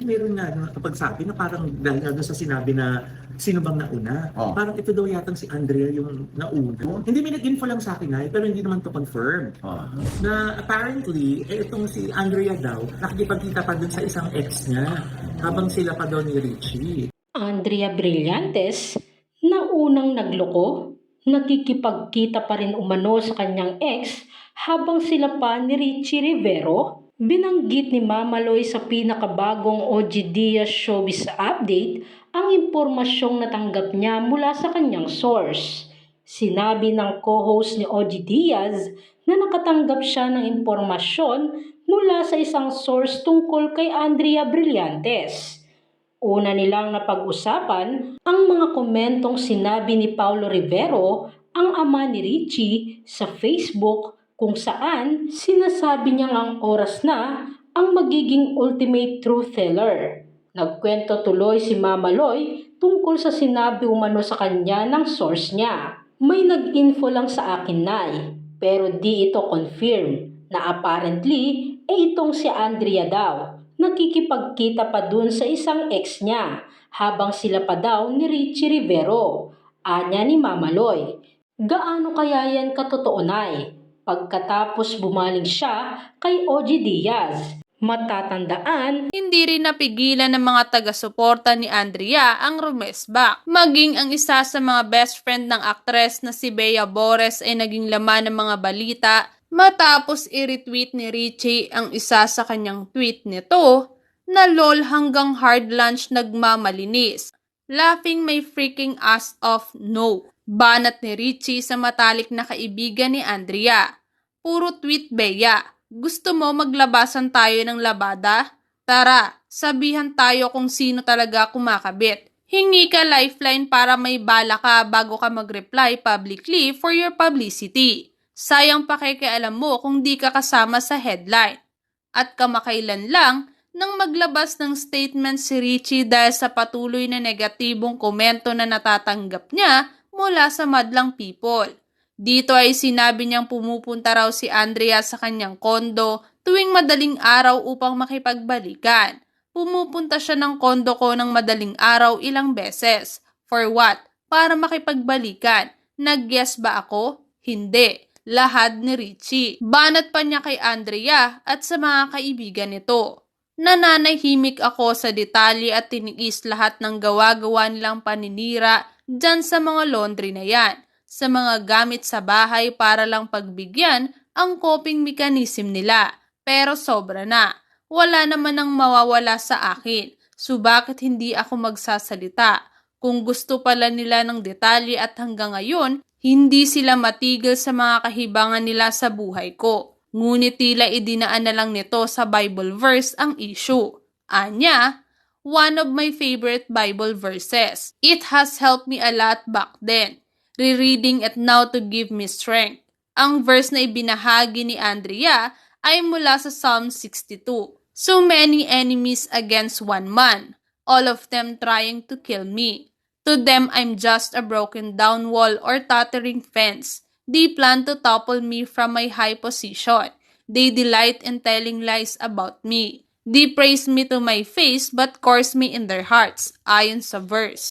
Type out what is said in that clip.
meron nga nakapagsabi na parang dahil nga doon sa sinabi na sino bang nauna, parang ito daw yatang si Andrea yung nauna. Hindi, may nag-info lang sa akin na, pero hindi naman to confirm. Na apparently, itong si Andrea daw, nakikipagkita pa doon sa isang ex niya habang sila pa daw ni Richie. Andrea Brillantes na unang nagloko, nakikipagkita pa rin umano sa kanyang ex habang sila pa ni Richie Rivero. Binanggit ni Mama Loy sa pinakabagong OG Diaz Showbiz Update ang impormasyong natanggap niya mula sa kanyang source. Sinabi ng co-host ni OG Diaz na nakatanggap siya ng impormasyon mula sa isang source tungkol kay Andrea Brillantes. Una nilang napag-usapan ang mga komentong sinabi ni Paulo Rivero, ang ama ni Richie, sa Facebook kung saan sinasabi niyang ang oras na ang magiging ultimate truth teller. Nagkwento tuloy si Mama Loy tungkol sa sinabi umano sa kanya ng source niya. May nag-info lang sa akin, Nay, pero di ito confirm na apparently itong si Andrea daw. Nakikipagkita pa dun sa isang ex niya habang sila pa daw ni Richie Rivero. Anya ni Mama Loy. Gaano kaya yan katotoo, Nay? Pagkatapos bumaling siya kay OG Diaz. Matatandaan, hindi rin napigilan ng mga taga-suporta ni Andrea ang rumesbak. Maging ang isa sa mga best friend ng aktres na si Bea Bores ay naging laman ng mga balita matapos i-retweet ni Richie ang isa sa kanyang tweet nito na lol hanggang hard lunch nagmamalinis. Laughing my freaking ass off, no. Banat ni Richie sa matalik na kaibigan ni Andrea. Puro tweet, Bea. Gusto mo maglabasan tayo ng labada? Tara, sabihan tayo kung sino talaga kumakabit. Hingi ka lifeline para may bala ka bago ka mag-reply publicly for your publicity. Sayang pakikialam mo kung di ka kasama sa headline. At kamakailan lang nang maglabas ng statement si Richie dahil sa patuloy na negatibong komento na natatanggap niya mula sa madlang people. Dito ay sinabi niyang pumupunta raw si Andrea sa kanyang kondo tuwing madaling araw upang makipagbalikan. Pumupunta siya ng kondo ko ng madaling araw ilang beses. For what? Para makipagbalikan. Nag-guess ba ako? Hindi. Lahad ni Richie. Banat pa niya kay Andrea at sa mga kaibigan nito. Nananahimik ako sa detalye at tiniis lahat ng gawa-gawa nilang paninira dyan sa mga laundry na yan. Sa mga gamit sa bahay para lang pagbigyan ang coping mechanism nila. Pero sobra na. Wala naman ang mawawala sa akin. So bakit hindi ako magsasalita? Kung gusto pala nila ng detalye at hanggang ngayon, hindi sila matigil sa mga kahibangan nila sa buhay ko. Ngunit tila idinaan na lang nito sa Bible verse ang issue. Anya, one of my favorite Bible verses. It has helped me a lot back then. Rereading it now to give me strength. Ang verse na ibinahagi ni Andrea ay mula sa Psalm 62. So many enemies against one man, all of them trying to kill me. To them I'm just a broken down wall or tottering fence. They plan to topple me from my high position. They delight in telling lies about me. They praise me to my face but curse me in their hearts, ayon sa verse.